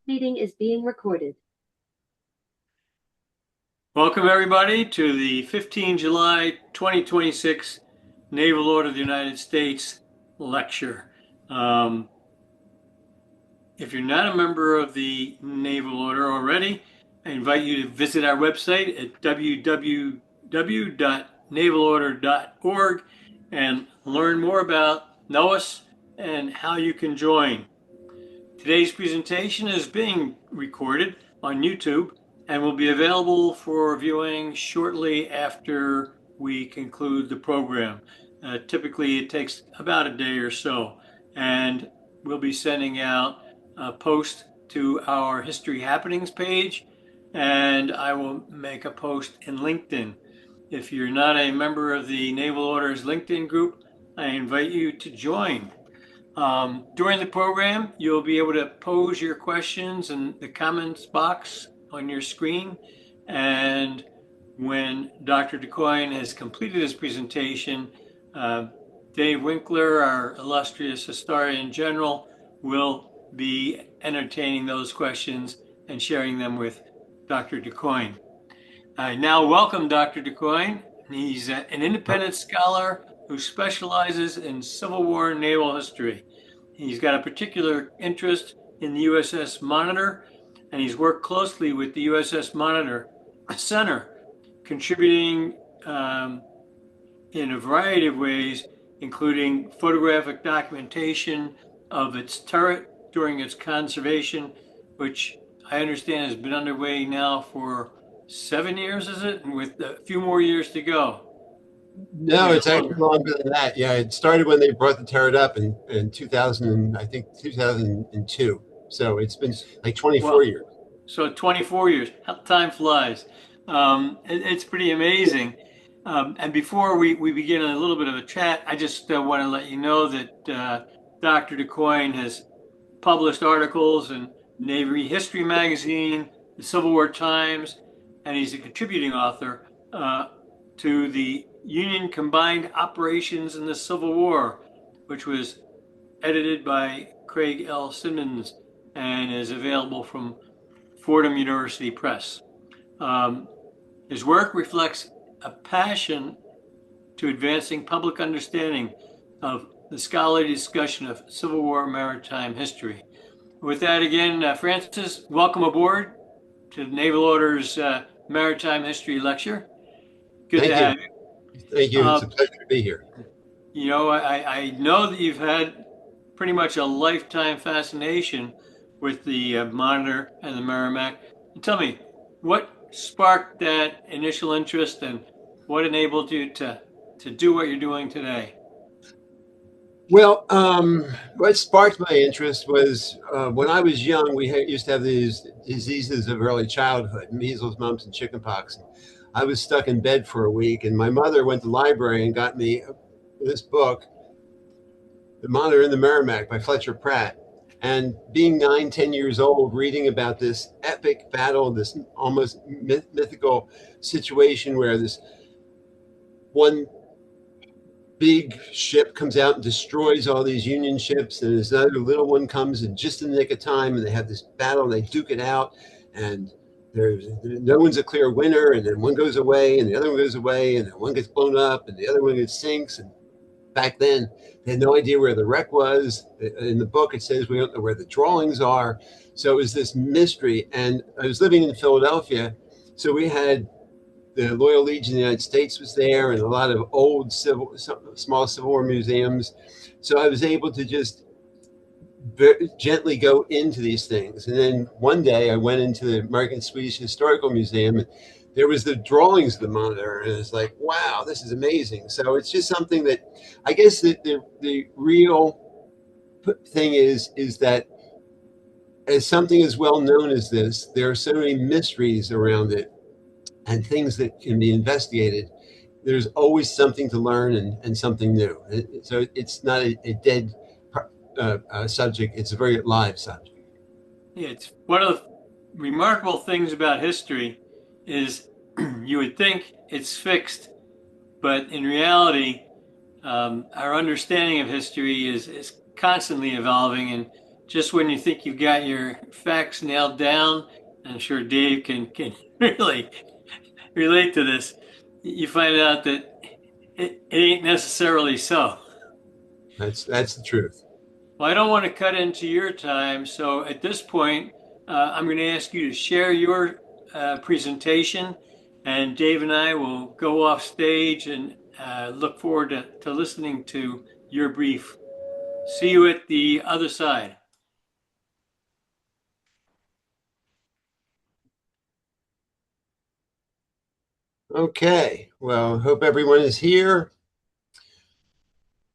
Meeting is being recorded. Welcome, everybody, to the 15 July 2026 Naval Order of the United States lecture. If you're not a member of the Naval Order already, I invite you to visit our website at www.navalorder.org and learn more about NOAA and how you can join. Today's presentation is being recorded on YouTube and will be available for viewing shortly after we conclude the program. Typically, it takes about a day or so, and we'll be sending out a post to our History Happenings page, and I will make a post in LinkedIn. If you're not a member of the Naval Order's LinkedIn group, I invite you to join. During the program, you'll be able to pose your questions in the comments box on your screen. And when Dr. DeCoyne has completed his presentation, Dave Winkler, our illustrious historian general, will be entertaining those questions and sharing them with Dr. DeCoyne. I now welcome Dr. DeCoyne. He's an independent scholar who specializes in Civil War naval history. He's got a particular interest in the USS Monitor, and he's worked closely with the USS Monitor Center, contributing in a variety of ways, including photographic documentation of its turret during its conservation, which I understand has been underway now for 7 years, is it? With a few more years to go. No, it's actually longer than that. Yeah, it started when they brought the turret up in 2000, I think 2002. So it's been like 24 years. So 24 years. How time flies. It's pretty amazing. And before we begin a little bit of a chat, I just want to let you know that Dr. DeCoyne has published articles in Navy History Magazine, the Civil War Times, and he's a contributing author to the Union Combined Operations in the Civil War, which was edited by Craig L. Simmons and is available from Fordham University Press. His work reflects a passion to advancing public understanding of the scholarly discussion of Civil War maritime history. With that, again, Francis, welcome aboard to the Naval Order's Maritime History Lecture. Good to have you. Thank you. It's a pleasure to be here. You know, I know that you've had pretty much a lifetime fascination with the Monitor and the Merrimack. Tell me, what sparked that initial interest and what enabled you to do what you're doing today? Well, what sparked my interest was when I was young, used to have these diseases of early childhood, measles, mumps, and chickenpox. I was stuck in bed for a week, and my mother went to the library and got me this book, The Monitor and the Merrimack by Fletcher Pratt. And being 9, 10 years old, reading about this epic battle, this almost mythical situation where this one big ship comes out and destroys all these Union ships, and this other little one comes in just in the nick of time, and they have this battle, and they duke it out, and there's no one's a clear winner, and then one goes away, and the other one goes away, and then one gets blown up, and the other one sinks. And back then, they had no idea where the wreck was. In the book, it says we don't know where the drawings are. So it was this mystery. And I was living in Philadelphia, so we had the Loyal Legion of the United States was there, and a lot of old small Civil War museums. So I was able to just gently go into these things. And then one day I went into the American Swedish Historical Museum, and there was the drawings of the Monitor, and it's like, wow, this is amazing. So it's just something that I guess that the real thing is that as something as well known as this, there are so many mysteries around it and things that can be investigated. There's always something to learn and something new. So it's not a dead subject. It's a very live subject. Yeah, it's one of the remarkable things about history is you would think it's fixed, but in reality, our understanding of history is constantly evolving, and just when you think you've got your facts nailed down, I'm sure Dave can really relate to this, you find out that it ain't necessarily so. That's the truth. Well, I don't want to cut into your time, so at this point, I'm going to ask you to share your presentation, and Dave and I will go off stage and look forward to listening to your brief. See you at the other side. Okay, well, hope everyone is here.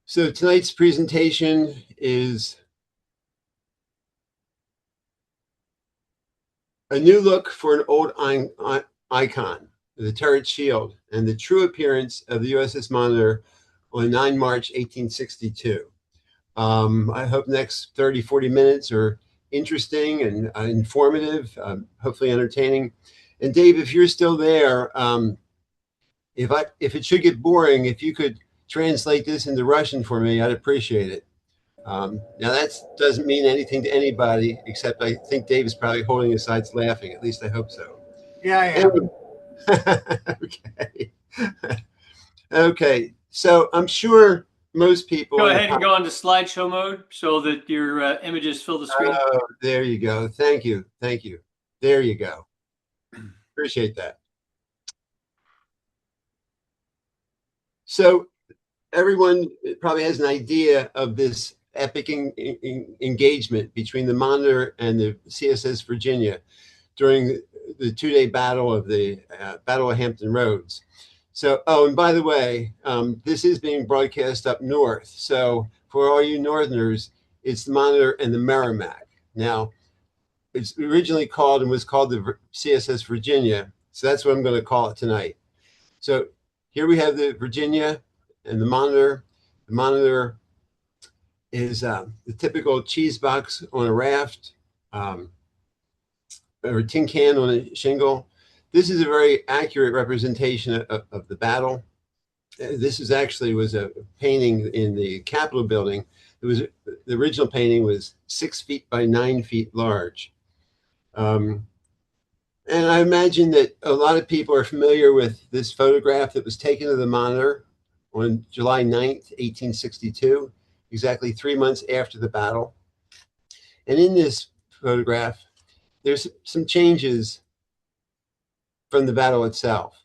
So tonight's presentation is a new look for an old icon, the turret shield, and the true appearance of the USS Monitor on 9 March 1862. I hope next 30, 40 minutes are interesting and informative, hopefully entertaining. And Dave, if you're still there, if it should get boring, if you could translate this into Russian for me, I'd appreciate it. Now that doesn't mean anything to anybody, except I think Dave is probably holding his sides laughing. At least I hope so. Yeah, I am. Okay. Okay. So I'm sure most people Go ahead and go into slideshow mode so that your images fill the screen. Oh, there you go. Thank you. Thank you. There you go. Appreciate that. So everyone probably has an idea of this epic engagement between the Monitor and the CSS Virginia during the two-day battle of the Battle of Hampton Roads. So, oh, and by the way, this is being broadcast up north. So for all you Northerners, it's the Monitor and the Merrimack. Now, it's originally called and was called the CSS Virginia. So that's what I'm going to call it tonight. So here we have the Virginia and the Monitor. The Monitor is the typical cheese box on a raft, or a tin can on a shingle. This is a very accurate representation of the battle. This was a painting in the Capitol building. The original painting was 6 feet by 9 feet large. And I imagine that a lot of people are familiar with this photograph that was taken of the Monitor on July 9th, 1862, exactly 3 months after the battle. And in this photograph, there's some changes from the battle itself.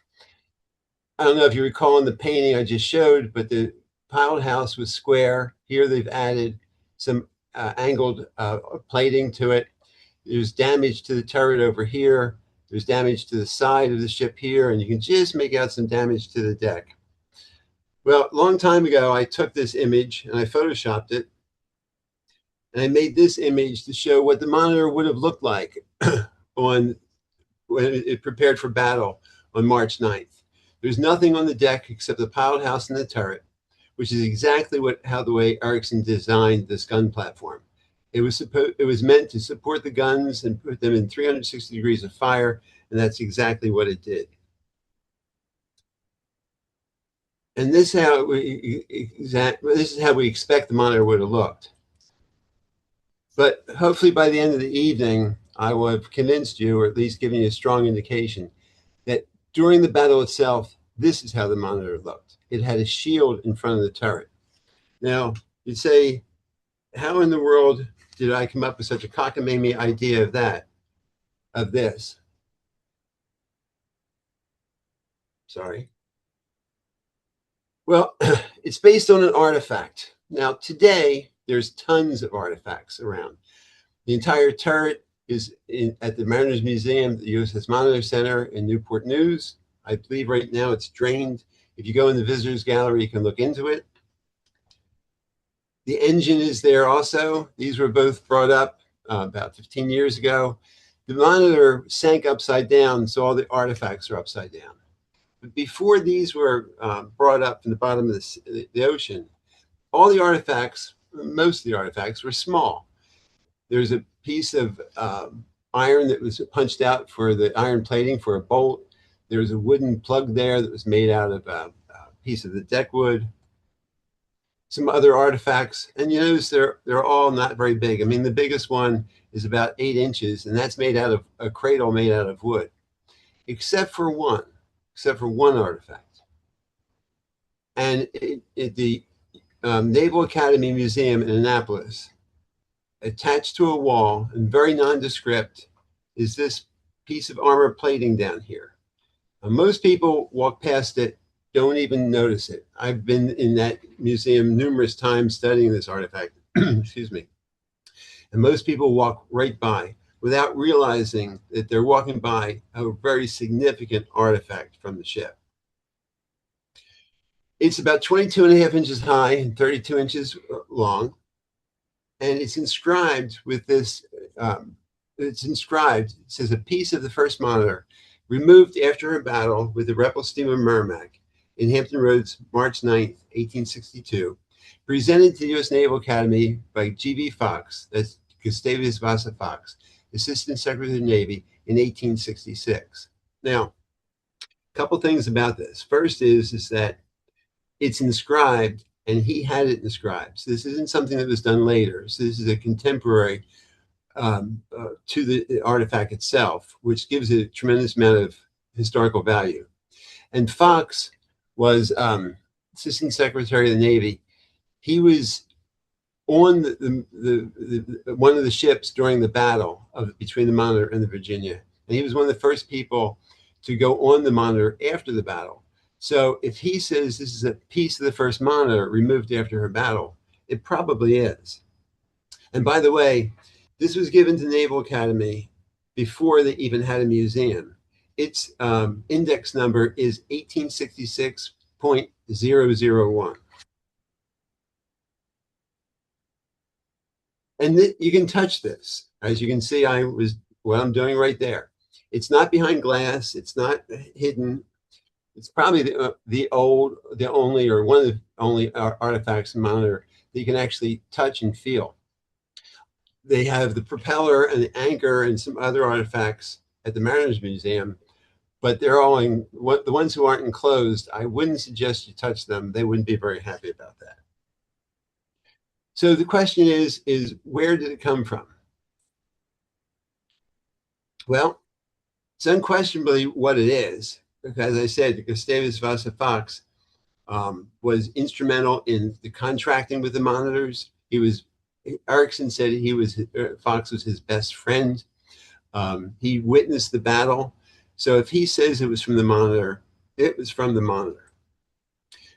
I don't know if you recall in the painting I just showed, but the pilot house was square. Here they've added some angled plating to it. There's damage to the turret over here. There's damage to the side of the ship here, and you can just make out some damage to the deck. Well, a long time ago, I took this image and I photoshopped it, and I made this image to show what the Monitor would have looked like when it prepared for battle on March 9th. There's nothing on the deck except the pilot house and the turret, which is exactly how the way Erickson designed this gun platform. It was meant to support the guns and put them in 360 degrees of fire, and that's exactly what it did. And this is how we expect the Monitor would have looked. But hopefully by the end of the evening, I will have convinced you, or at least given you a strong indication, that during the battle itself, this is how the Monitor looked. It had a shield in front of the turret. Now, you'd say, how in the world did I come up with such a cockamamie idea of this? Sorry. Well, it's based on an artifact. Now, today, there's tons of artifacts around. The entire turret is at the Mariners Museum, the USS Monitor Center in Newport News. I believe right now it's drained. If you go in the visitors gallery, you can look into it. The engine is there also. These were both brought up about 15 years ago. The Monitor sank upside down, so all the artifacts are upside down. But before these were brought up from the bottom of the ocean, all the artifacts, most of the artifacts, were small. There's a piece of iron that was punched out for the iron plating for a bolt. There was a wooden plug there that was made out of a piece of the deck wood. some other artifacts, and you notice they're all not very big. I mean, the biggest one is about 8 inches, and that's made out of a cradle made out of wood, except for one artifact. And the Naval Academy Museum in Annapolis, attached to a wall and very nondescript, is this piece of armor plating down here. Most people walk past it, don't even notice it. I've been in that museum numerous times studying this artifact. Excuse me. And most people walk right by without realizing that they're walking by a very significant artifact from the ship. It's about 22 and a half inches high and 32 inches long. And it's inscribed with this, it says, a piece of the first Monitor removed after her battle with the rebel steamer Merrimac in Hampton Roads, March 9th, 1862, presented to the U.S. Naval Academy by G.V. Fox, that's Gustavus Vasa Fox, Assistant Secretary of the Navy, in 1866. Now, a couple things about this. First is that it's inscribed, and he had it inscribed. So this isn't something that was done later. So this is a contemporary to the artifact itself, which gives it a tremendous amount of historical value. And Fox was Assistant Secretary of the Navy. He was on one of the ships during the battle between the Monitor and the Virginia. And he was one of the first people to go on the Monitor after the battle. So if he says this is a piece of the first Monitor removed after her battle, it probably is. And by the way, this was given to the Naval Academy before they even had a museum. Its index number is 1866.001. And you can touch this. As you can see, what I'm doing right there. It's not behind glass. It's not hidden. It's probably the only or one of the only artifacts in Monitor that you can actually touch and feel. They have the propeller and the anchor and some other artifacts at the Mariners Museum, but they're all the ones who aren't enclosed. I wouldn't suggest you touch them. They wouldn't be very happy about that. So the question is where did it come from? Well, it's unquestionably what it is. As I said, Gustavus Vasa Fox was instrumental in the contracting with the Monitors. Erickson said Fox was his best friend. He witnessed the battle. So if he says it was from the Monitor, it was from the Monitor.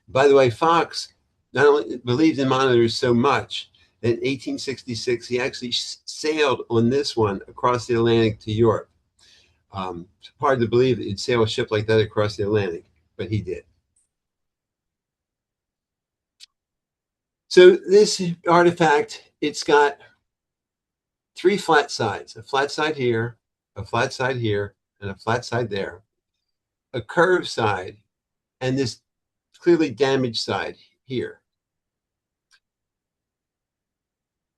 By the way, Fox not only believed in Monitors so much that in 1866, he actually sailed on this one across the Atlantic to Europe. It's hard to believe that you'd sail a ship like that across the Atlantic, but he did. So this artifact, it's got 3 flat sides, a flat side here, a flat side here, and a flat side there, a curved side, and this clearly damaged side here.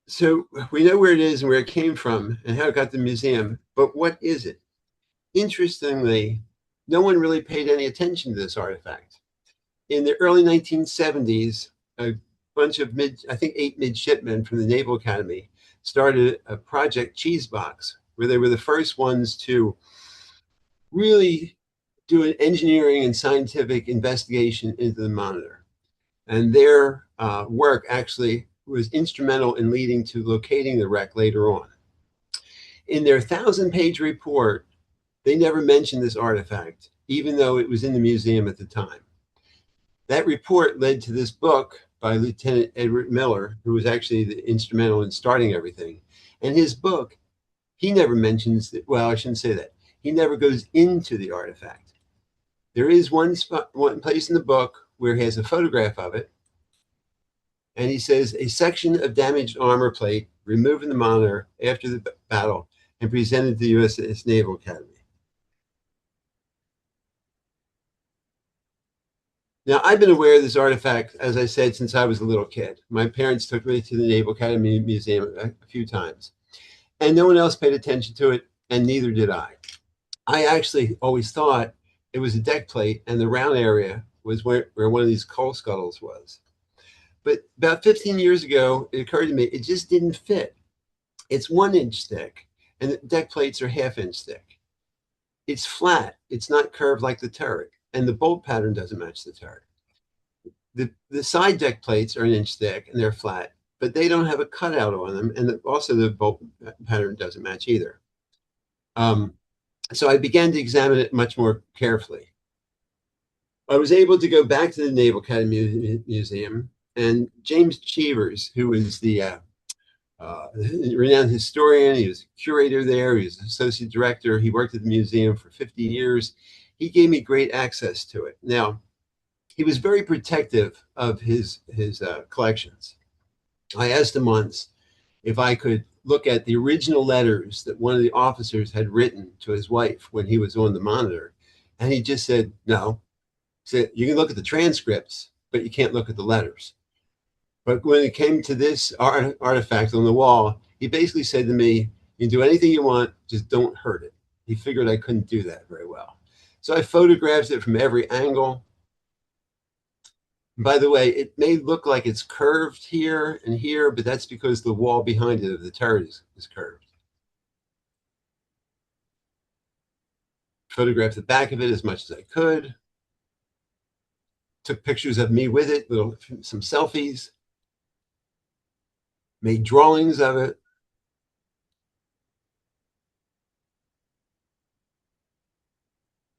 So we know where it is and where it came from and how it got to the museum, but what is it? Interestingly, no one really paid any attention to this artifact. In the early 1970s, a bunch of 8 midshipmen from the Naval Academy started a project Cheesebox, where they were the first ones to really do an engineering and scientific investigation into the Monitor. And their work actually was instrumental in leading to locating the wreck later on. In their 1,000-page report, they never mentioned this artifact, even though it was in the museum at the time. That report led to this book by Lieutenant Edward Miller, who was actually instrumental in starting everything. And his book, he never mentions that. Well, I shouldn't say that. He never goes into the artifact. There is one place in the book where he has a photograph of it. And he says, a section of damaged armor plate removed from the Monitor after the battle and presented to the USS Naval Academy. Now, I've been aware of this artifact, as I said, since I was a little kid. My parents took me to the Naval Academy Museum a few times, and no one else paid attention to it, and neither did I. I actually always thought it was a deck plate, and the round area was where one of these coal scuttles was. But about 15 years ago, it occurred to me it just didn't fit. It's 1 inch thick, and the deck plates are ½ inch thick. It's flat. It's not curved like the turret, and the bolt pattern doesn't match the turret. The side deck plates are 1 inch thick, and they're flat, but they don't have a cutout on them, and also the bolt pattern doesn't match either. So I began to examine it much more carefully. I was able to go back to the Naval Academy Museum, and James Cheevers, who was the renowned historian, he was a curator there, he was associate director, he worked at the museum for 50 years. He gave me great access to it. Now, he was very protective of his collections. I asked him once if I could look at the original letters that one of the officers had written to his wife when he was on the Monitor, and he just said no. Said, you can look at the transcripts, but you can't look at the letters. But when it came to this artifact on the wall, he basically said to me, you can do anything you want, just don't hurt it. He figured I couldn't do that very well. So I photographed it from every angle. And by the way, it may look like it's curved here and here, but that's because the wall behind it of the turret is curved. Photographed the back of it as much as I could. Took pictures of me with it, some selfies, made drawings of it.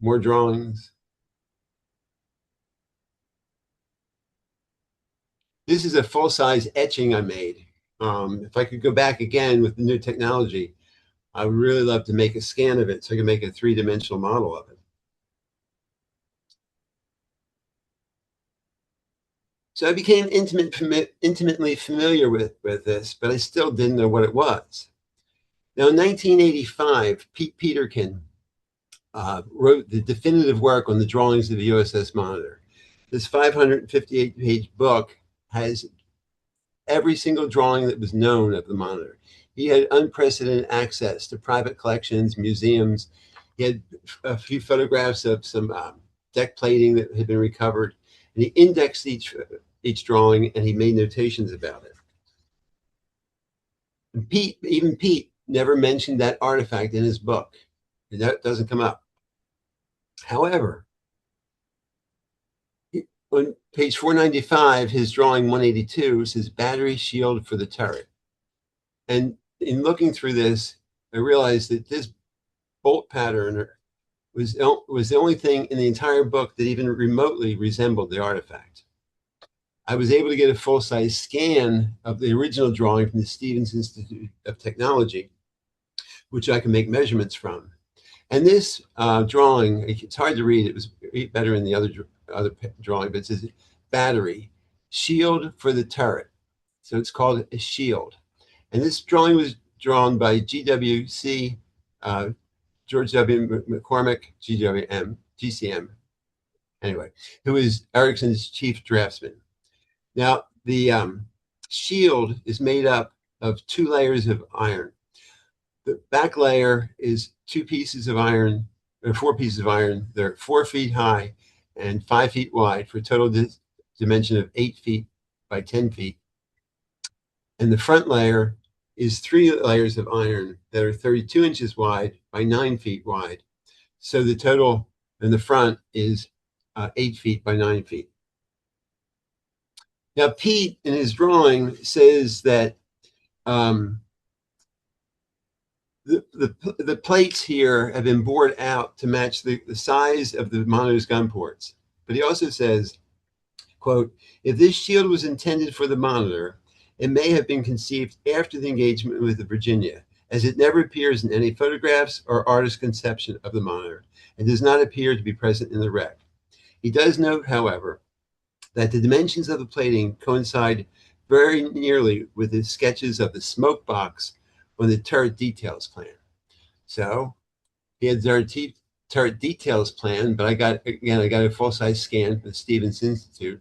More drawings. This is a full-size etching I made. If I could go back again with the new technology, I would really love to make a scan of it so I can make a 3-dimensional model of it. So I became intimately familiar with this, but I still didn't know what it was. Now, in 1985, Pete Peterkin wrote the definitive work on the drawings of the USS Monitor. This 558-page book has every single drawing that was known of the Monitor. He had unprecedented access to private collections, museums. He had a few photographs of some deck plating that had been recovered, and he indexed each drawing, and he made notations about it. And even Pete never mentioned that artifact in his book. That doesn't come up. However, on page 495, his drawing 182 says battery shield for the turret. And in looking through this, I realized that this bolt pattern was the only thing in the entire book that even remotely resembled the artifact. I was able to get a full-size scan of the original drawing from the Stevens Institute of Technology, which I can make measurements from. And this drawing, it's hard to read. It was better in the other drawing, but it says battery, shield for the turret. So it's called a shield. And this drawing was drawn by GWC, George W. McCormick, GCM, anyway, who is Ericsson's chief draftsman. Now, the shield is made up of 2 layers of iron. The back layer is 2 pieces of iron, or 4 pieces of iron. They're 4 feet high and 5 feet wide for a total dimension of 8 feet by 10 feet. And the front layer is 3 layers of iron that are 32 inches wide by 9 feet wide. So the total in the front is 8 feet by 9 feet. Now, Pete, in his drawing, says that the plates here have been bored out to match the size of the Monitor's gun ports. But he also says, quote, if this shield was intended for the Monitor, it may have been conceived after the engagement with the Virginia, as it never appears in any photographs or artist's conception of the Monitor, and does not appear to be present in the wreck. He does note, however, that the dimensions of the plating coincide very nearly with the sketches of the smoke box on the turret details plan. So he had the turret details plan, but I got a full-size scan from the Stevens Institute.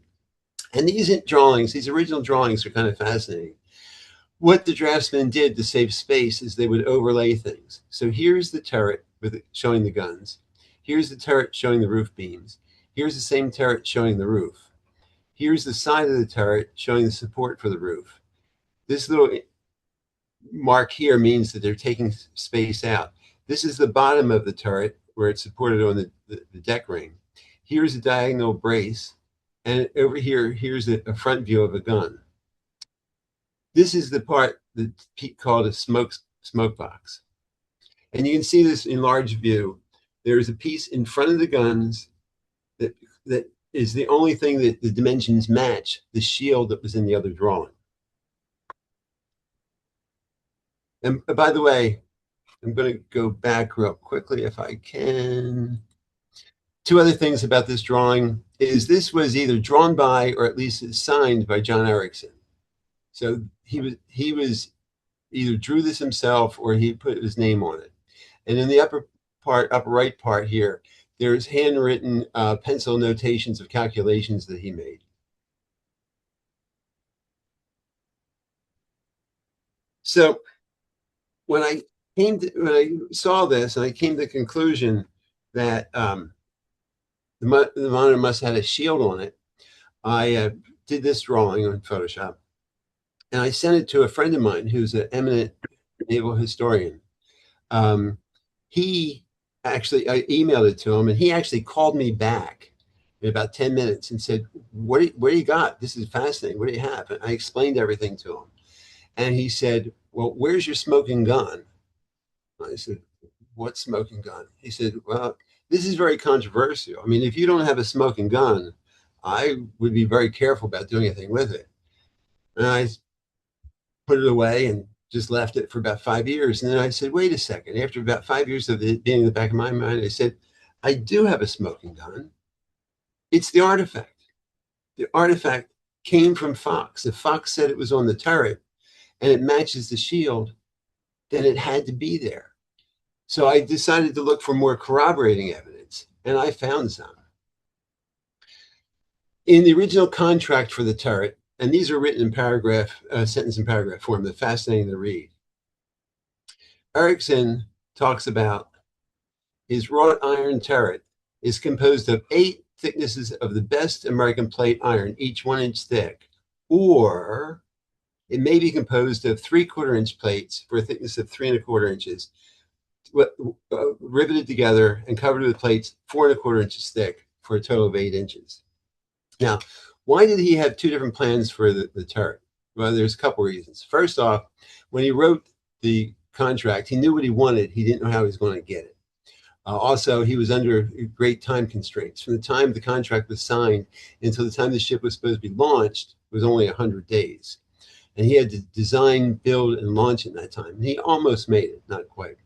And these drawings, these original drawings, are kind of fascinating. What the draftsmen did to save space is they would overlay things. So here's the turret showing the guns. Here's the turret showing the roof beams. Here's the same turret showing the roof. Here's the side of the turret showing the support for the roof. This little mark here means that they're taking space out. This is the bottom of the turret where it's supported on the deck ring. Here's a diagonal brace, and over here, here's a front view of a gun. This is the part that Pete called a smoke box. And you can see this in large view. There's a piece in front of the guns that is the only thing that the dimensions match the shield that was in the other drawing. And by the way, I'm going to go back real quickly if I can. Two other things about this drawing is this was either drawn by or at least signed by John Erickson. So he was either drew this himself or he put his name on it. And in the upper right part here, there's handwritten pencil notations of calculations that he made. So when I saw this, and I came to the conclusion that the monitor must have had a shield on it, I did this drawing on Photoshop, and I sent it to a friend of mine who's an eminent naval historian. I emailed it to him, and he actually called me back in about 10 minutes and said, what do you got? This is fascinating. What do you have? And I explained everything to him. And he said, well, where's your smoking gun? I said, what smoking gun? He said, well, this is very controversial. I mean, if you don't have a smoking gun, I would be very careful about doing anything with it. And I put it away and just left it for about 5 years. And then I said, wait a second. After about 5 years of it being in the back of my mind, I said, I do have a smoking gun. It's the artifact. The artifact came from Fox. If Fox said it was on the turret and it matches the shield, then it had to be there. So I decided to look for more corroborating evidence, and I found some. In the original contract for the turret, and these are written in sentence and paragraph form, they're fascinating to read. Erickson talks about his wrought iron turret is composed of 8 thicknesses of the best American plate iron, each 1 inch thick, or it may be composed of 3/4 inch plates for a thickness of 3 1/4 inches, riveted together and covered with plates 4 1/4 inches thick for a total of 8 inches. Now, why did he have 2 different plans for the turret? Well, there's a couple reasons. First off, when he wrote the contract, he knew what he wanted. He didn't know how he was going to get it. Also, he was under great time constraints. From the time the contract was signed until the time the ship was supposed to be launched, it was only 100 days. And he had to design, build, and launch in that time. And he almost made it, not quite.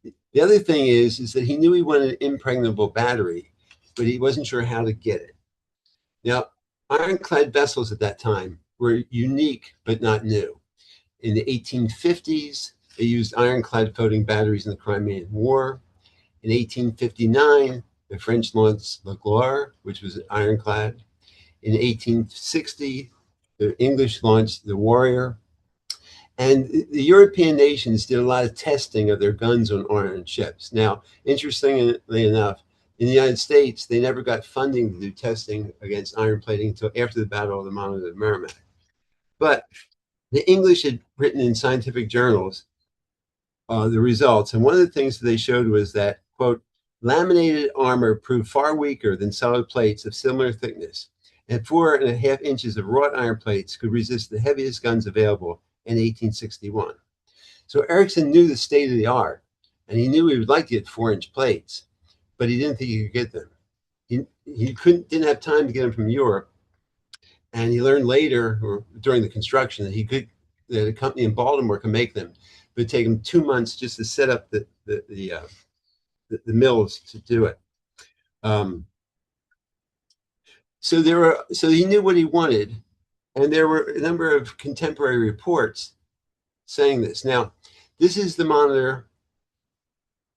The other thing is that he knew he wanted an impregnable battery, but he wasn't sure how to get it. Now, ironclad vessels at that time were unique, but not new. In the 1850s, they used ironclad floating batteries in the Crimean War. In 1859, the French launched La Gloire, which was ironclad. In 1860, the English launched the Warrior. And the European nations did a lot of testing of their guns on iron ships. Now, interestingly enough, in the United States, they never got funding to do testing against iron plating until after the Battle of the Monitor and Merrimack. But the English had written in scientific journals the results. And one of the things that they showed was that, quote, laminated armor proved far weaker than solid plates of similar thickness. And 4.5 inches of wrought iron plates could resist the heaviest guns available in 1861. So Erickson knew the state of the art, and he knew he would like to get 4-inch plates, but he didn't think he could get them. He didn't have time to get them from Europe, and he learned later, or during the construction, that a company in Baltimore could make them. It would take him 2 months just to set up the mills to do it. So he knew what he wanted, and there were a number of contemporary reports saying this. Now, this is the Monitor.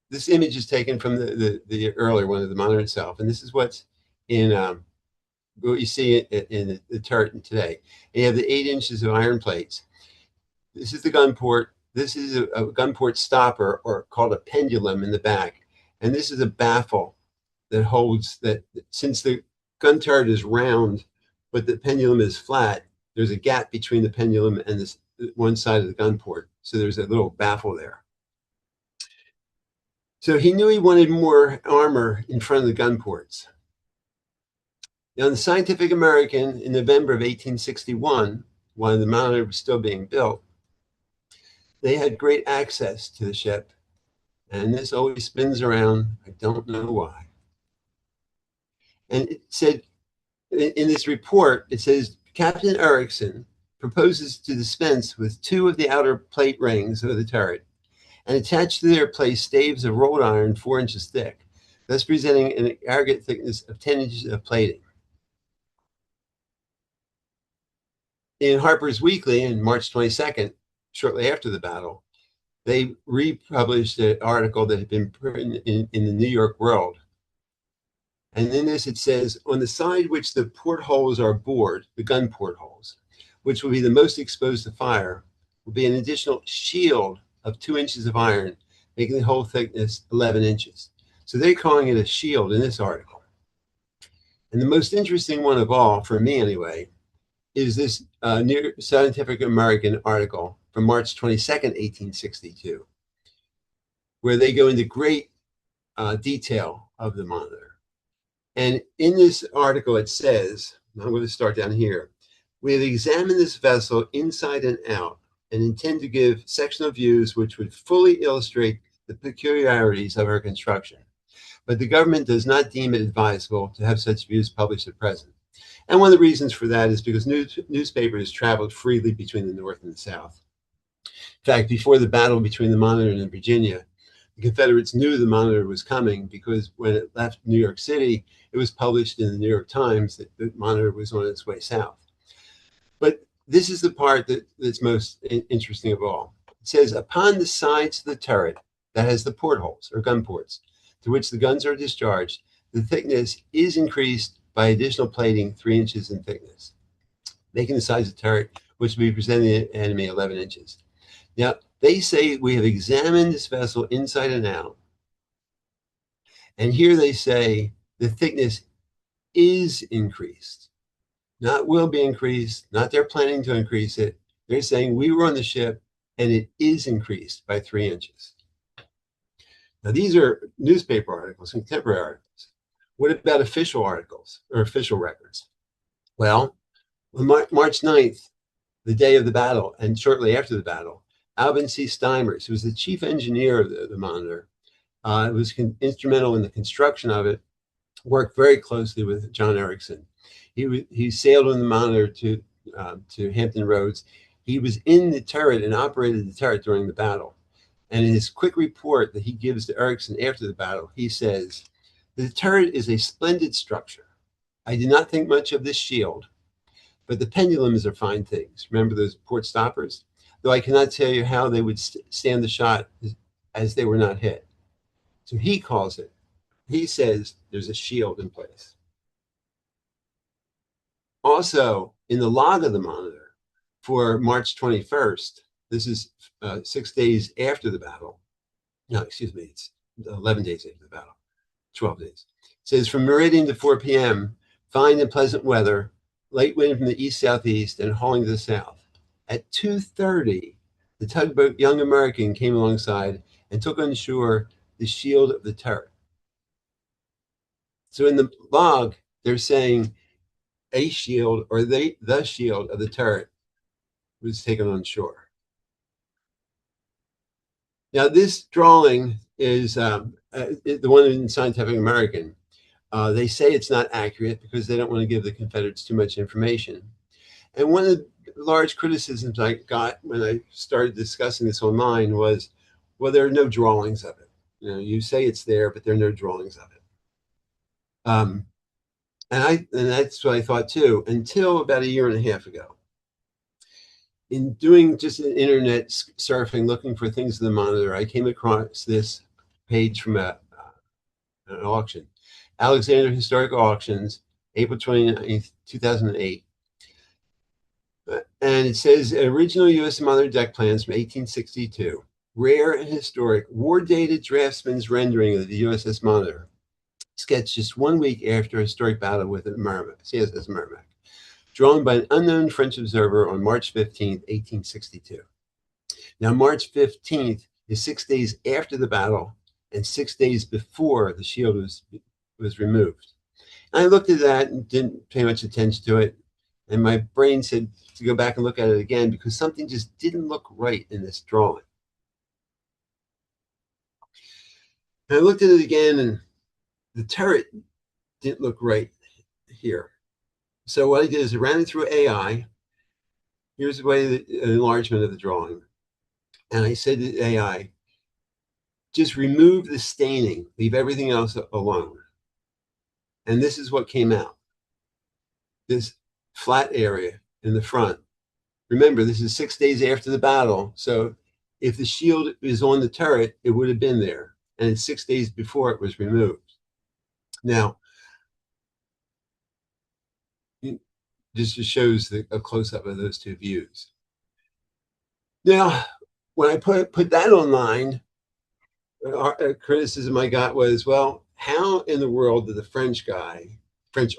This image is taken from the earlier one of the Monitor itself, and this is what's in what you see in the turret today. And you have the 8 inches of iron plates. This is the gun port. This is a gun port stopper, or called a pendulum, in the back. And this is a baffle that holds that, since the gun turret is round but the pendulum is flat, there's a gap between the pendulum and this one side of the gun port. So there's a little baffle there. So he knew he wanted more armor in front of the gun ports. Now, in the Scientific American in November of 1861, while the Monitor was still being built, they had great access to the ship. And this always spins around. I don't know why. And it said, in this report, it says Captain Erickson proposes to dispense with 2 of the outer plate rings of the turret and attach to their place staves of wrought iron 4 inches thick, thus presenting an aggregate thickness of 10 inches of plating. In Harper's Weekly on March 22nd, shortly after the battle, they republished an article that had been printed in the New York World. And in this, it says, on the side which the portholes are bored, the gun portholes, which will be the most exposed to fire, will be an additional shield of 2 inches of iron, making the whole thickness 11 inches. So they're calling it a shield in this article. And the most interesting one of all, for me anyway, is this New Scientific American article from March 22nd, 1862, where they go into great detail of the Monitor. And in this article, it says, I'm going to start down here, we have examined this vessel inside and out and intend to give sectional views which would fully illustrate the peculiarities of her construction. But the government does not deem it advisable to have such views published at present. And one of the reasons for that is because newspapers traveled freely between the North and the South. In fact, before the battle between the Monitor and Virginia, the Confederates knew the Monitor was coming because when it left New York City, it was published in the New York Times that the Monitor was on its way south. But this is the part that's most interesting of all. It says, upon the sides of the turret that has the portholes or gun ports to which the guns are discharged, the thickness is increased by additional plating 3 inches in thickness, making the size of the turret, which will be presenting the enemy 11 inches. Now, they say we have examined this vessel inside and out. And here they say the thickness is increased, not will be increased, not they're planning to increase it. They're saying we were on the ship and it is increased by 3 inches. Now, these are newspaper articles, contemporary articles. What about official articles or official records? Well, on March 9th, the day of the battle, and shortly after the battle, Alvin C. Steimers, who was the chief engineer of the Monitor, was instrumental in the construction of it, worked very closely with John Erickson. He sailed on the Monitor to Hampton Roads. He was in the turret and operated the turret during the battle. And in his quick report that he gives to Erickson after the battle, he says, the turret is a splendid structure. I did not think much of this shield, but the pendulums are fine things. Remember those port stoppers? Though I cannot tell you how they would stand the shot as they were not hit. So he calls it, he says there's a shield in place. Also, in the log of the Monitor for March 21st, this is 6 days after the battle. No, excuse me, it's 11 days after the battle, 12 days. It says, from meridian to 4 p.m., fine and pleasant weather, light wind from the east-southeast and hauling to the south. At 2:30, the tugboat Young American came alongside and took on shore the shield of the turret. So in the log, they're saying a shield or the shield of the turret was taken on shore. Now, this drawing is the one in Scientific American. They say it's not accurate because they don't want to give the Confederates too much information. And one of the large criticisms I got when I started discussing this online was, well, there are no drawings of it. You know, you say it's there, but there are no drawings of it. And that's what I thought too, until about a year and a half ago. In doing just an internet surfing, looking for things in the Monitor, I came across this page from an auction, Alexander Historical Auctions, April 29th, 2008. And it says, original U.S. Monitor deck plans from 1862, rare and historic, war-dated draftsman's rendering of the USS Monitor, sketched just 1 week after a historic battle with the CSS Merrimack. drawn by an unknown French observer on March 15th, 1862. Now, March 15th is 6 days after the battle and 6 days before the shield was removed. And I looked at that and didn't pay much attention to it. And my brain said to go back and look at it again because something just didn't look right in this drawing. And I looked at it again, and the turret didn't look right here. So what I did is I ran it through AI. Here's the way an enlargement of the drawing. And I said to AI, just remove the staining, leave everything else alone. And this is what came out. This flat area in the front. Remember, this is 6 days after the battle. So if the shield is on the turret, it would have been there. And it's 6 days before it was removed. Now, this just shows a close-up of those two views. Now, when I put that online, a criticism I got was, well, how in the world did the French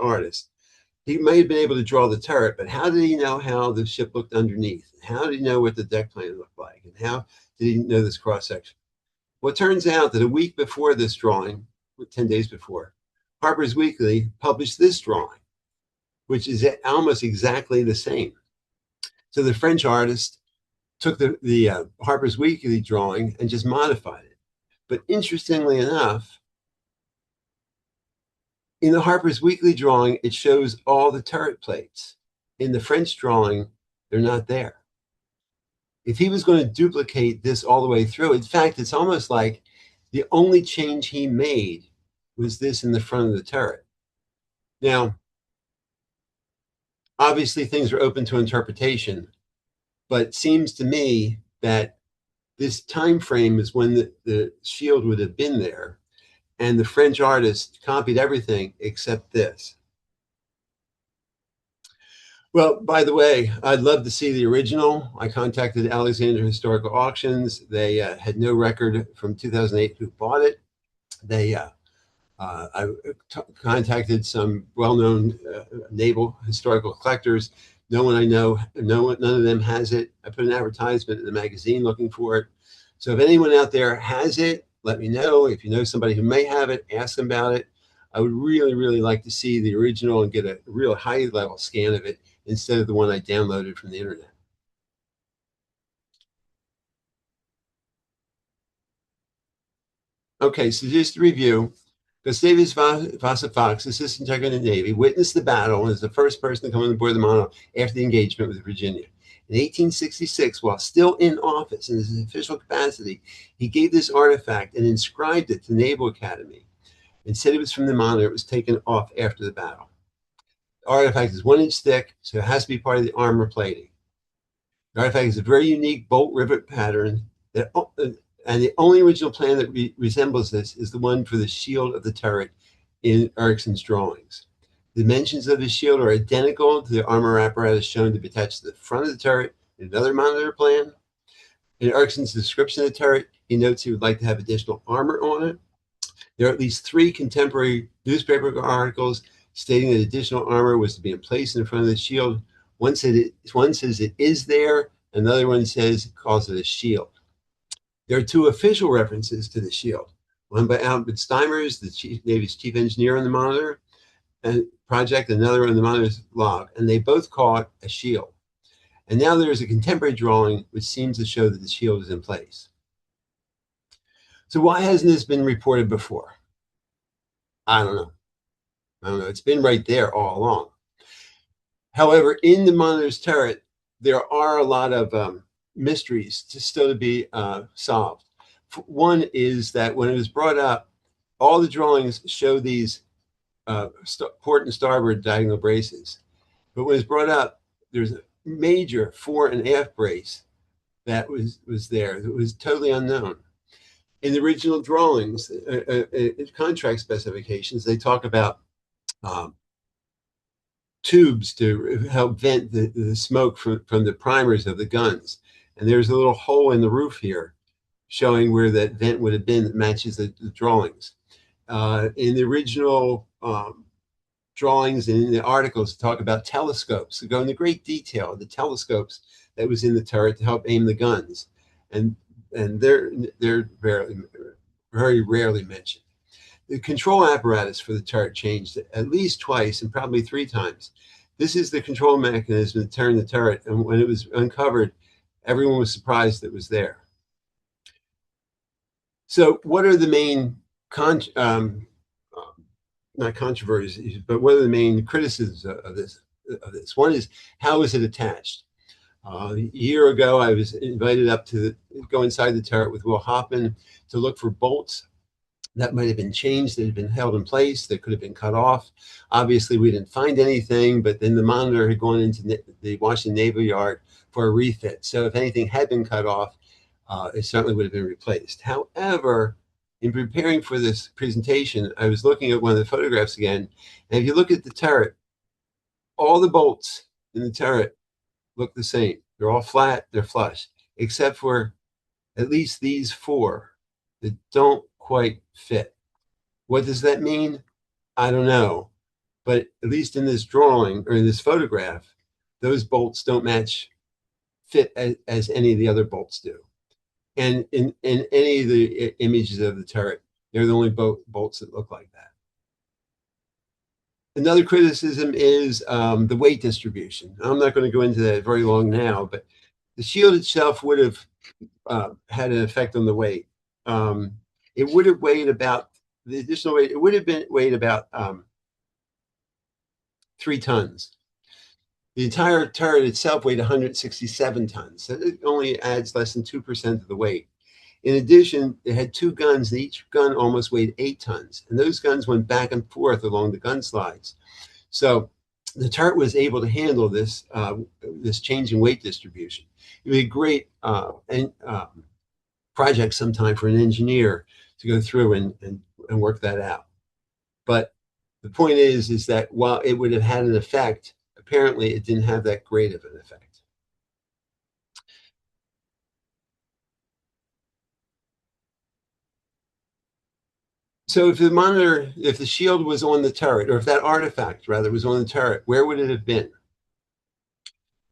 artist, he may have been able to draw the turret, but how did he know how the ship looked underneath? How did he know what the deck plan looked like? And how did he know this cross-section? Well, it turns out that a week before this drawing, 10 days before, Harper's Weekly published this drawing, which is almost exactly the same. So the French artist took the Harper's Weekly drawing and just modified it. But interestingly enough, in the Harper's Weekly drawing, it shows all the turret plates. In the French drawing, they're not there. If he was going to duplicate this all the way through, in fact, it's almost like the only change he made was this in the front of the turret. Now, obviously, things are open to interpretation, but it seems to me that this time frame is when the shield would have been there, and the French artist copied everything except this. Well, by the way, I'd love to see the original. I contacted Alexandria Historical Auctions. They had no record from 2008 who bought it. I contacted some well-known naval historical collectors. No one I know, none of them has it. I put an advertisement in the magazine looking for it. So if anyone out there has it, let me know. If you know somebody who may have it, ask them about it. I would really, really like to see the original and get a real high-level scan of it instead of the one I downloaded from the internet. Okay, so just to review, Gustavus Vasa Fox, Assistant Secretary of the Navy, witnessed the battle and was the first person to come on board the Monitor after the engagement with Virginia. In 1866, while still in office in his official capacity, he gave this artifact and inscribed it to the Naval Academy and said it was from the Monitor. It was taken off after the battle. The artifact is 1 inch thick, so it has to be part of the armor plating. The artifact is a very unique bolt rivet pattern and the only original plan that resembles this is the one for the shield of the turret in Ericsson's drawings. The dimensions of the shield are identical to the armor apparatus shown to be attached to the front of the turret in another Monitor plan. In Ericsson's description of the turret, he notes he would like to have additional armor on it. There are at least 3 contemporary newspaper articles stating that additional armor was to be in place in the front of the shield. One says it is there, another one calls it a shield. There are 2 official references to the shield, one by Albert Steimers, the Navy's chief engineer on the Monitor project, another on the Monitor's log, and they both call it a shield. And now there is a contemporary drawing which seems to show that the shield is in place. So why hasn't this been reported before? I don't know. It's been right there all along. However, in the Monitor's turret, there are a lot of mysteries still to be solved. One is that when it was brought up, all the drawings show these port and starboard diagonal braces. But when it's brought up, there's a major fore and aft brace that was there that was totally unknown. In the original drawings, contract specifications, they talk about tubes to help vent the smoke from the primers of the guns. And there's a little hole in the roof here showing where that vent would have been that matches the drawings. In the original drawings and in the articles talk about telescopes. They go into great detail the telescopes that was in the turret to help aim the guns, and they're very rarely mentioned. The control apparatus for the turret changed at least twice and probably three times. This is the control mechanism to turn the turret, and when it was uncovered, everyone was surprised it was there. So, what are the main not controversies, but what are the main criticisms of this? One is, how is it attached? A year ago, I was invited up to go inside the turret with Will Hoffman to look for bolts that might have been changed, that had been held in place, that could have been cut off. Obviously, we didn't find anything, but then the Monitor had gone into the Washington Naval Yard for a refit. So if anything had been cut off, it certainly would have been replaced. However, in preparing for this presentation, I was looking at one of the photographs again, and if you look at the turret, all the bolts in the turret look the same. They're all flat, they're flush, except for at least these four that don't quite fit. What does that mean? I don't know. But at least in this drawing or in this photograph, those bolts don't fit as any of the other bolts do. And in any of the images of the turret, they're the only bolts that look like that. Another criticism is the weight distribution. I'm not going to go into that very long now, but the shield itself would have had an effect on the weight. It would have weighed about, the additional weight, it would have been weighed about 3 tons. The entire turret itself weighed 167 tons. So it only adds less than 2% of the weight. In addition, it had 2 guns, and each gun almost weighed 8 tons. And those guns went back and forth along the gun slides. So the turret was able to handle this this change in weight distribution. It would be a great project sometime for an engineer to go through and work that out. But the point is that while it would have had an effect, apparently it didn't have that great of an effect. So if the Monitor, if the shield was on the turret, or if that artifact rather was on the turret, where would it have been?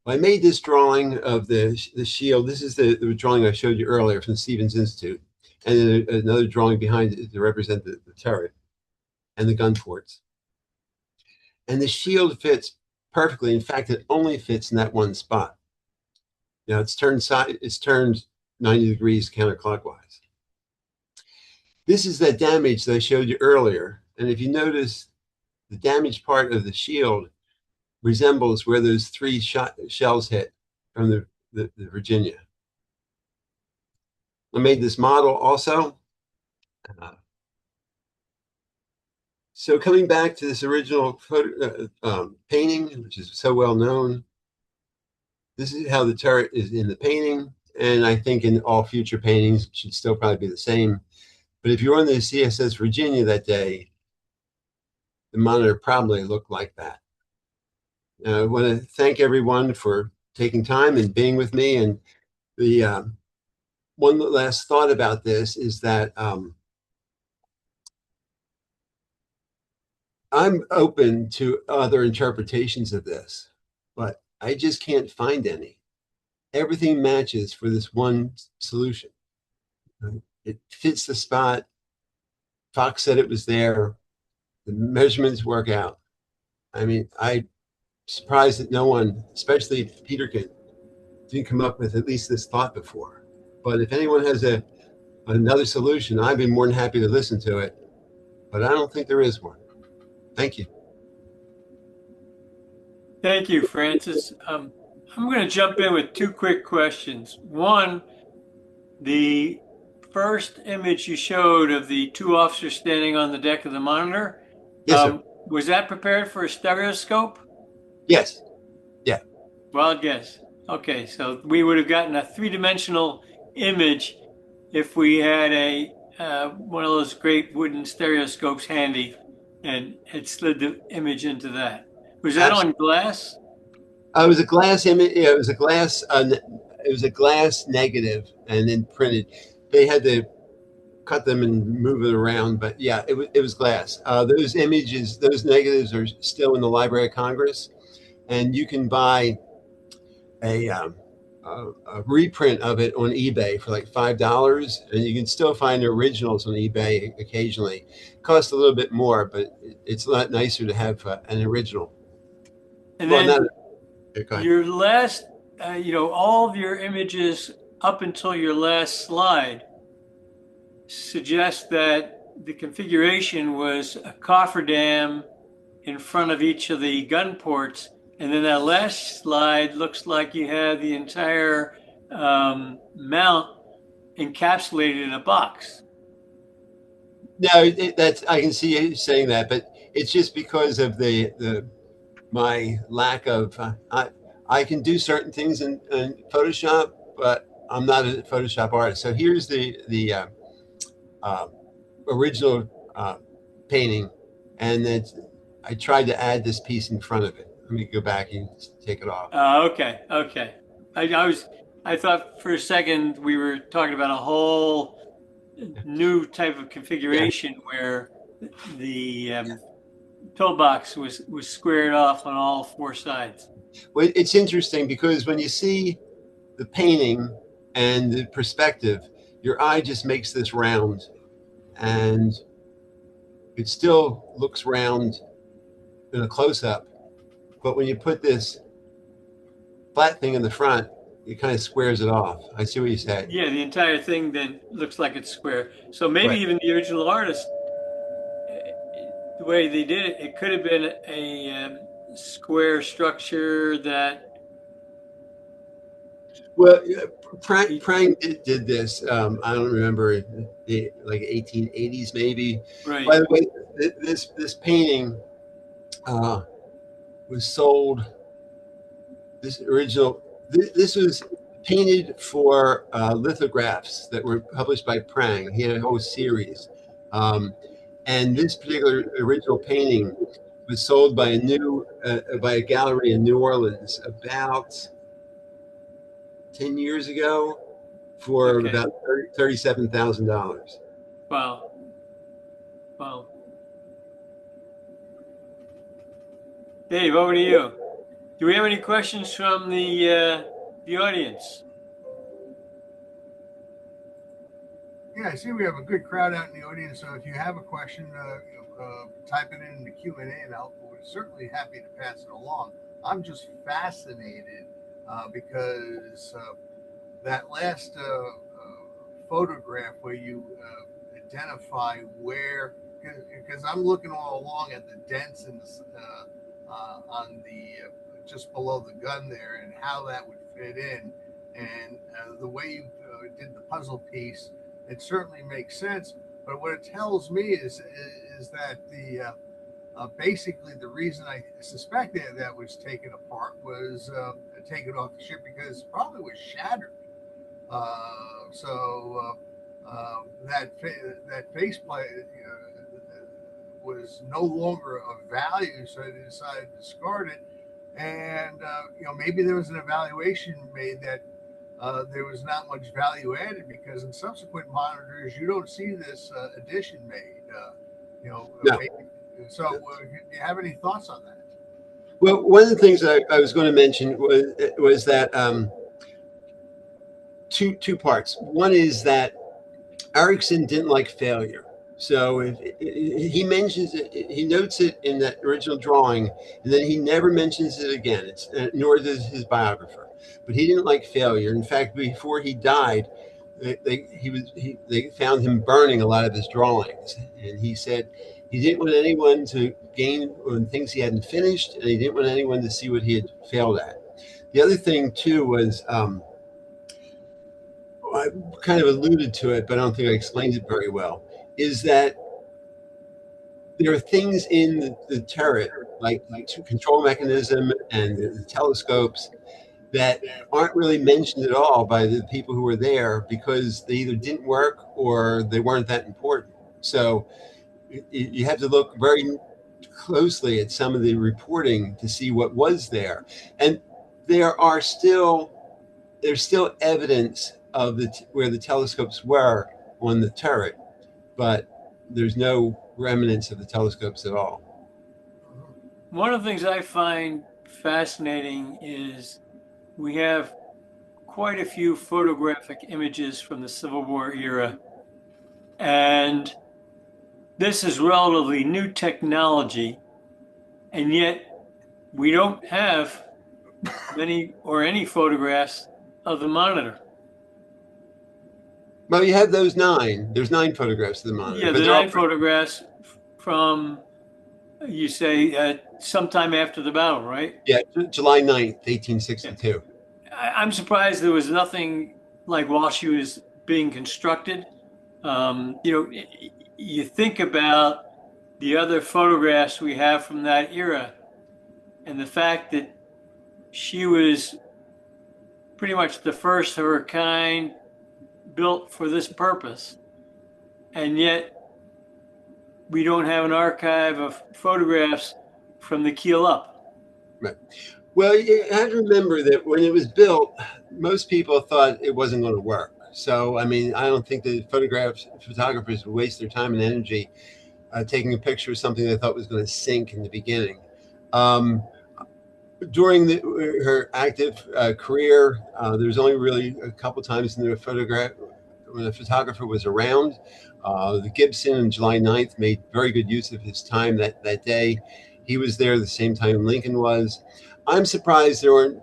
Well, I made this drawing of the shield. This is the drawing I showed you earlier from the Stevens Institute, and then another drawing behind it to represent the turret and the gun ports. And the shield fits perfectly. In fact, it only fits in that one spot. Now it's turned 90 degrees counterclockwise. This is that damage that I showed you earlier. And if you notice, the damaged part of the shield resembles where those 3 shells hit from the Virginia. I made this model also. So coming back to this original painting, which is so well known, this is how the turret is in the painting. And I think in all future paintings, it should still probably be the same. But if you're on the CSS Virginia that day, the Monitor probably looked like that. I want to thank everyone for taking time and being with me. And the one last thought about this is that I'm open to other interpretations of this, but I just can't find any. Everything matches for this one solution. It fits the spot. Fox said it was there. The measurements work out. I mean, I'm surprised that no one, especially Peterkin, didn't come up with at least this thought before. But if anyone has another solution, I'd be more than happy to listen to it. But I don't think there is one. Thank you. Thank you, Francis. I'm going to jump in with 2 quick questions. One, the first image you showed of the 2 officers standing on the deck of the Monitor, Yes, sir. Was that prepared for a stereoscope? Yes. Yeah. Wild guess. Okay, so we would have gotten a 3-dimensional image if we had a one of those great wooden stereoscopes handy and had slid the image into that. Was that on glass? It was a glass image. Yeah, it was a glass. It was a glass negative, and then printed. They had cut them and move it around. But yeah, it was glass. Those images, those negatives are still in the Library of Congress, and you can buy a, um, a reprint of it on eBay for like $5, and you can still find the originals on eBay occasionally. It costs a little bit more, but it's a lot nicer to have an original. And Well, then not. Go ahead. your last, all of your images up until your last slide suggest that the configuration was a cofferdam in front of each of the gun ports. And then that last slide looks like you had the entire mount encapsulated in a box. No, that's, I can see you saying that, but it's just because of the my lack of. I can do certain things in Photoshop, but I'm not a Photoshop artist. So here's the uh, original painting, and then I tried to add this piece in front of it. Let me go back and take it off. Okay, okay. I thought for a second we were talking about a whole new type of Yeah. configuration where the pillbox was squared off on all four sides. Well, it's interesting because when you see the painting and the perspective, your eye just makes this round, and it still looks round in a close up. But when you put this flat thing in the front, it kind of squares it off. I see what you say. Yeah, the entire thing then looks like it's square. So maybe Right. even the original artist, the way they did it, it could have been a square structure that Well, he, Prang did this. I don't remember, like 1880s maybe. right. By the way, this painting uh, was sold. This original. This was painted for lithographs that were published by Prang. He had a whole series, and this particular original painting was sold by by a gallery in New Orleans about 10 years ago for Okay. about $37,000. Wow. Wow. Dave, over to you. Do we have any questions from the audience? Yeah, I see we have a good crowd out in the audience. So if you have a question, type it in the Q&A, and we're certainly happy to pass it along. I'm just fascinated because that last photograph where you identify where, because I'm looking all along at the dents in on the just below the gun there, and how that would fit in, and the way you did the puzzle piece, it certainly makes sense. But what it tells me is that the basically the reason I suspected that was taken apart was taken off the ship because it probably was shattered. That faceplate was no longer of value, so they decided to discard it. And maybe there was an evaluation made that there was not much value added, because in subsequent monitors you don't see this addition made. No. So, do you have any thoughts on that? Well, one of the things I was going to mention was that two parts. One is that Erickson didn't like failure. So if he mentions it, he notes it in that original drawing, and then he never mentions it again. Nor does his biographer. But he didn't like failure. In fact, before he died, they found him burning a lot of his drawings, and he said he didn't want anyone to gain on things he hadn't finished, and he didn't want anyone to see what he had failed at. The other thing too was, I kind of alluded to it, but I don't think I explained it very well, is that there are things in the turret, like control mechanism and the telescopes, that aren't really mentioned at all by the people who were there, because they either didn't work or they weren't that important. So you have to look very closely at some of the reporting to see what was there. And there's still evidence of where the telescopes were on the turret. but there's no remnants of the telescopes at all. One of the things I find fascinating is we have quite a few photographic images from the Civil War era, and this is relatively new technology, and yet we don't have many or any photographs of the monitor. Well, you have those 9. There's 9 photographs of the monitor. Yeah, but the they're all 9 photographs from, you say, sometime after the battle, right? Yeah, July 9th, 1862. I'm surprised there was nothing like while she was being constructed. You think about the other photographs we have from that era and the fact that she was pretty much the first of her kind built for this purpose. And yet we don't have an archive of photographs from the keel up. Right. Well, you have to remember that when it was built, most people thought it wasn't going to work. So, I mean, I don't think the photographers would waste their time and energy taking a picture of something they thought was going to sink in the beginning. During her active career, there was only really a couple times in the photograph when the photographer was around. The Gibson on July 9th made very good use of his time that day. He was there the same time Lincoln was. I'm surprised there weren't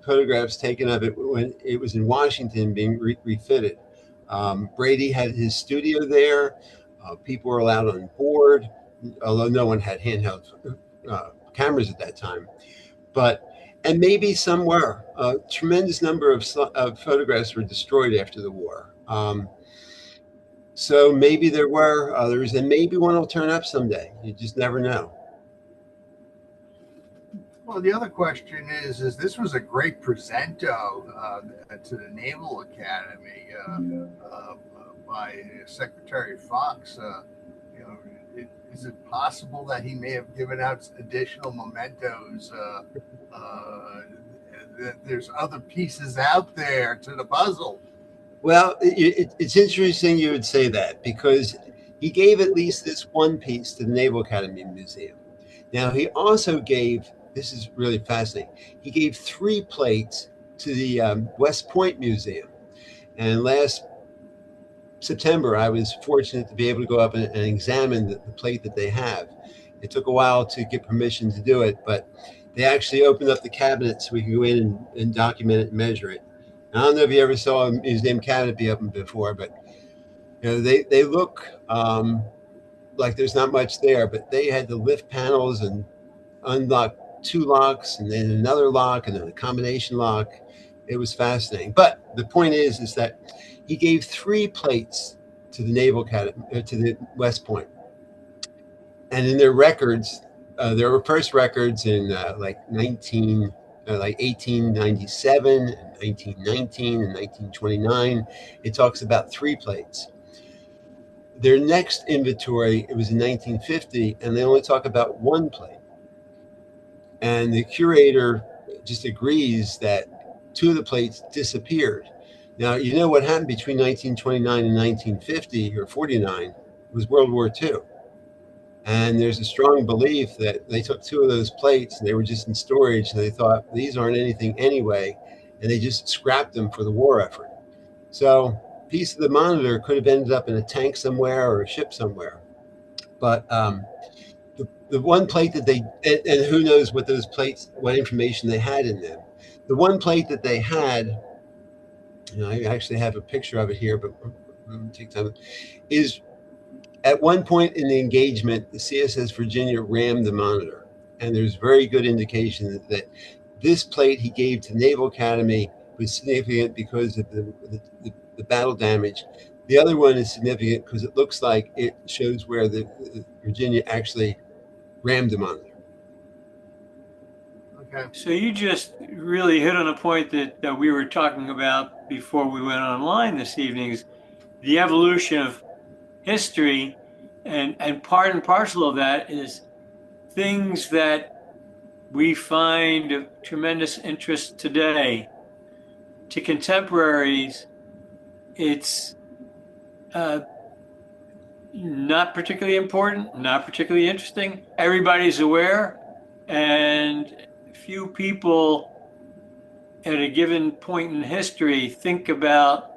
photographs taken of it when it was in Washington being refitted. Brady had his studio there. People were allowed on board, although no one had handheld cameras at that time. And maybe some were. A tremendous number of photographs were destroyed after the war. So maybe there were others, and maybe one will turn up someday. You just never know. Well, the other question is this was a great presento to the Naval Academy by Secretary Fox. Is it possible that he may have given out additional mementos? That there's other pieces out there to the puzzle. Well, it's interesting you would say that because he gave at least this one piece to the Naval Academy Museum. Now, he also gave, this is really fascinating, he gave 3 plates to the West Point Museum. And last September, I was fortunate to be able to go up and examine the plate that they have. It took a while to get permission to do it, but they actually opened up the cabinet so we could go in and document it and measure it. And I don't know if you ever saw a museum cabinet be opened before, but they look like there's not much there, but they had to lift panels and unlock 2 locks and then another lock and then a combination lock. It was fascinating. But the point is that he gave 3 plates to the Naval Academy, to the West Point. And in their records, there were first records in like 1897, and 1919, and 1929. It talks about 3 plates. Their next inventory, it was in 1950, and they only talk about 1 plate. And the curator just agrees that 2 of the plates disappeared. Now, you know what happened between 1929 and 1950 or 49 was World War II. And there's a strong belief that they took 2 of those plates and they were just in storage and they thought these aren't anything anyway. And they just scrapped them for the war effort. So a piece of the monitor could have ended up in a tank somewhere or a ship somewhere. But the one plate that they, and who knows what those plates, what information they had in them. The one plate that they had, I actually have a picture of it here, but take time, is at one point in the engagement, the CSS Virginia rammed the monitor. And there's very good indication that this plate he gave to Naval Academy was significant because of the battle damage. The other one is significant because it looks like it shows where the Virginia actually rammed the monitor. Okay. So you just really hit on a point that we were talking about before we went online this evening, is the evolution of history, and part and parcel of that is things that we find of tremendous interest today. To contemporaries, it's not particularly important, not particularly interesting. Everybody's aware, and few people at a given point in history think about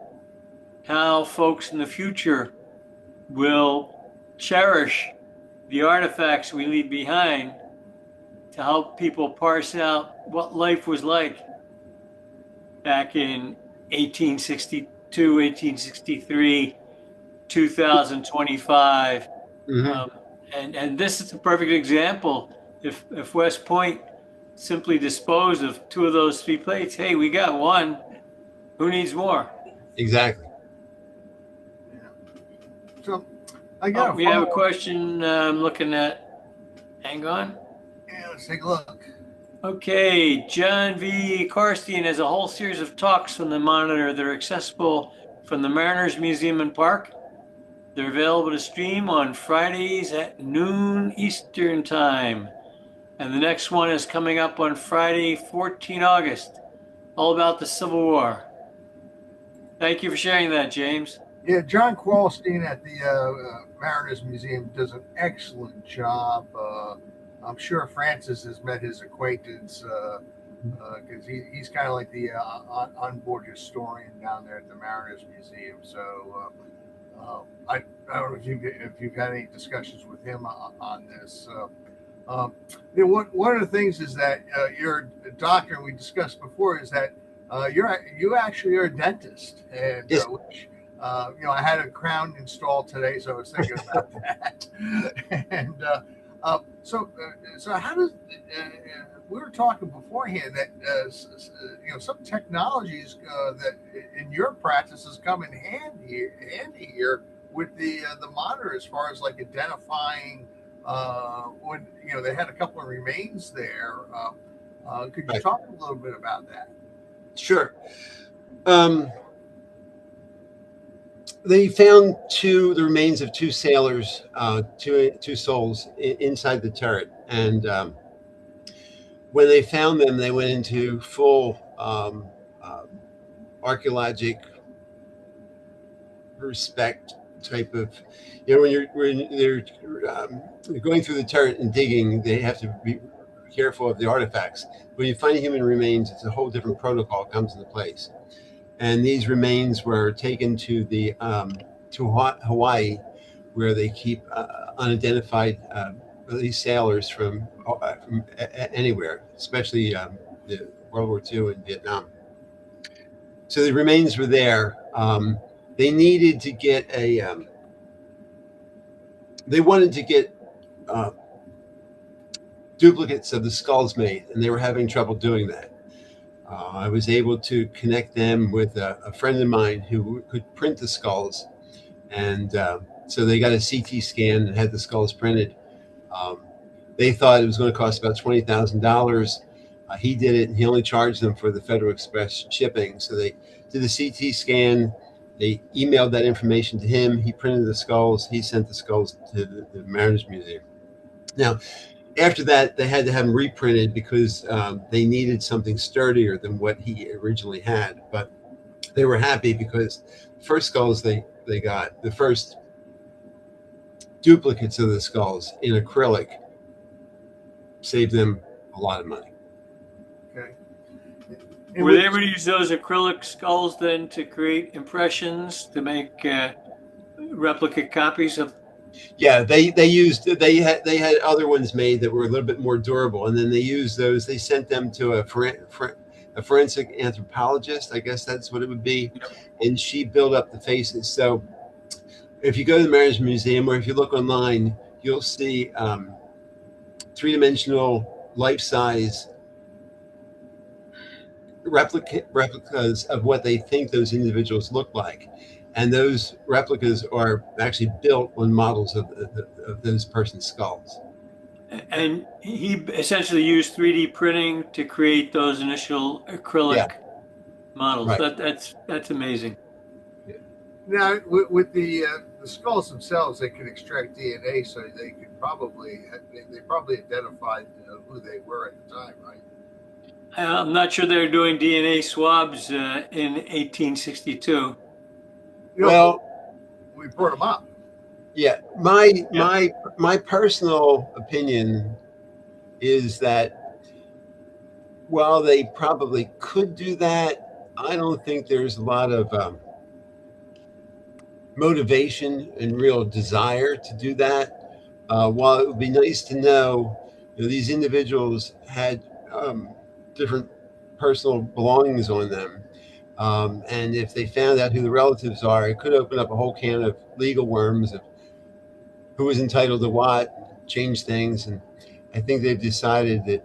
how folks in the future will cherish the artifacts we leave behind to help people parse out what life was like back in 1862, 1863, 2025. Mhm. And this is a perfect example. If West Point simply disposed of two of those three plates, hey, we got one. Who needs more? Exactly. Yeah. So I got We have a question I'm looking at. Hang on. Yeah, let's take a look. Okay, John V. Karstein has a whole series of talks from the Monitor that are accessible from the Mariners Museum and Park. They're available to stream on Fridays at noon Eastern Time. And the next one is coming up on Friday, 14 August, all about the Civil War. Thank you for sharing that, James. Yeah, John Qualstein at the Mariners Museum does an excellent job. I'm sure Francis has met his acquaintance because he's kind of like the onboard historian down there at the Mariners Museum. So I don't know if you've had any discussions with him on this. One of the things is that you're a doctor, and we discussed before, is that you actually are a dentist, and Yes. which I had a crown installed today, so I was thinking about that. And so how does we were talking beforehand that some technologies that in your practices come in handy here with the monitor, as far as like identifying when they had a couple of remains there. Could you Right. talk a little bit about that? Sure. They found the remains of two sailors, two souls inside the turret. And when they found them, they went into full archaeologic respect type of, when they're going through the turret and digging, they have to be careful of the artifacts. When you find human remains, it's a whole different protocol comes into place. And these remains were taken to the to Hawaii, where they keep unidentified these sailors from anywhere, especially the World War II and Vietnam. So the remains were there. They needed to get they wanted to get duplicates of the skulls made, and they were having trouble doing that. I was able to connect them with a friend of mine who could print the skulls, and so they got a CT scan and had the skulls printed. They thought it was going to cost about $20,000. He did it, and he only charged them for the Federal Express shipping. So they did the CT scan. They emailed that information to him. He printed the skulls. He sent the skulls to the Mariners Museum. Now, after that, they had to have them reprinted because they needed something sturdier than what he originally had. But they were happy because the first skulls they got, the first duplicates of the skulls in acrylic, saved them a lot of money. Okay. Were they able to use those acrylic skulls then to create impressions to make replica copies of? Yeah, they had other ones made that were a little bit more durable, and then they used those. They sent them to a forensic anthropologist, I guess that's what it would be, and she built up the faces. So if you go to the Mariners Museum, or if you look online, you'll see three-dimensional, life-size replicas of what they think those individuals look like. And those replicas are actually built on models of those person's skulls. And he essentially used 3D printing to create those initial acrylic models. Right. That's amazing. Now, with the skulls themselves, they could extract DNA, so they could probably identified who they were at the time, right? I'm not sure they were doing DNA swabs in 1862. Well, we brought them up. Yeah, my personal opinion is that while they probably could do that, I don't think there's a lot of motivation and real desire to do that. While it would be nice to know, these individuals had different personal belongings on them, and if they found out who the relatives are, it could open up a whole can of legal worms of who was entitled to what, change things, and I think they've decided that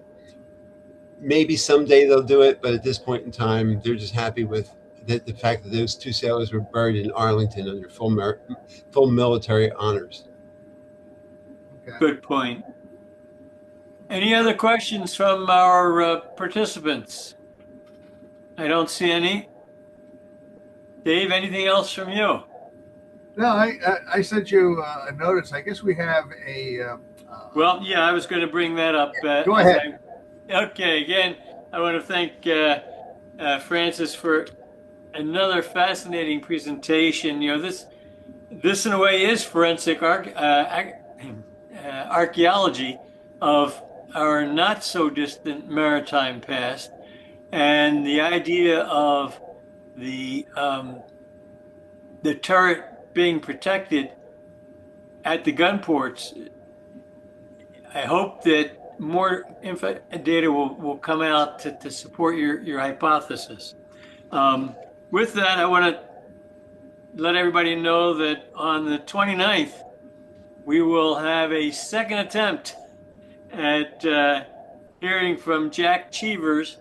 maybe someday they'll do it, but at this point in time, they're just happy with the fact that those two sailors were buried in Arlington under full military honors. Okay. Good point. Any other questions from our participants? I don't see any. Dave, anything else from you? No, I sent you a notice. I guess we have a. Well, yeah, I was going to bring that up. Go ahead. Okay, again, I want to thank Francis for another fascinating presentation. This in a way is forensic archaeology of our not so distant maritime past, and the idea of the turret being protected at the gun ports. I hope that more data will come out to support your hypothesis. With that, I want to let everybody know that on the 29th, we will have a second attempt at hearing from Jack Cheevers.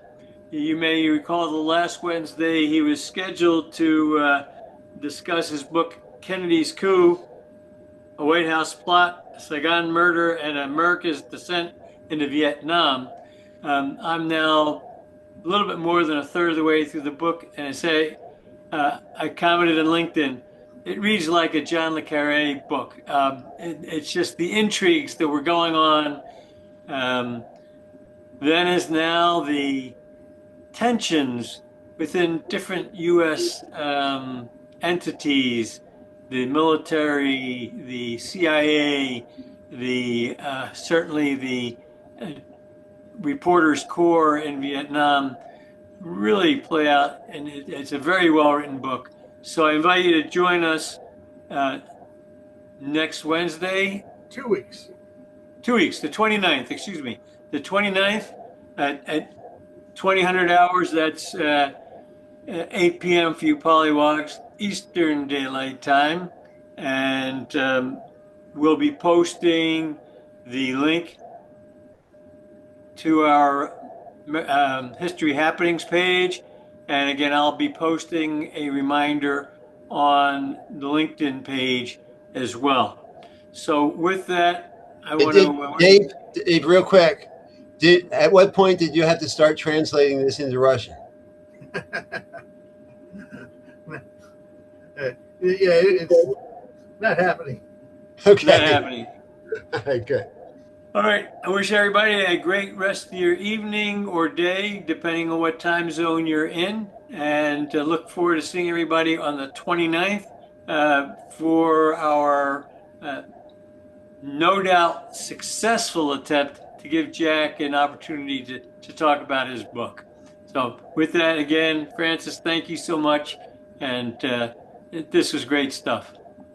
You may recall the last Wednesday he was scheduled to discuss his book, Kennedy's Coup, A White House Plot, Saigon Murder, and America's Descent into Vietnam. I'm now a little bit more than a third of the way through the book, and I commented on LinkedIn, it reads like a John le Carré book. It's just the intrigues that were going on then as now, the tensions within different U.S. entities, the military, the CIA, certainly the Reporters Corps in Vietnam really play out, and it's a very well-written book. So I invite you to join us next Wednesday. 2 weeks. 2 weeks, the 29th, excuse me. The 29th at 2000 hours, that's 8 p.m. for you pollywogs, Eastern Daylight Time. And we'll be posting the link to our History Happenings page. And again, I'll be posting a reminder on the LinkedIn page as well. So with that, I want to... Dave, real quick, at what point did you have to start translating this into Russian? It's not happening. Okay. Not happening. Good. All right. I wish everybody a great rest of your evening or day, depending on what time zone you're in. And look forward to seeing everybody on the 29th for our no doubt successful attempt to give Jack an opportunity to talk about his book. So with that, again, Francis, thank you so much. And this was great stuff.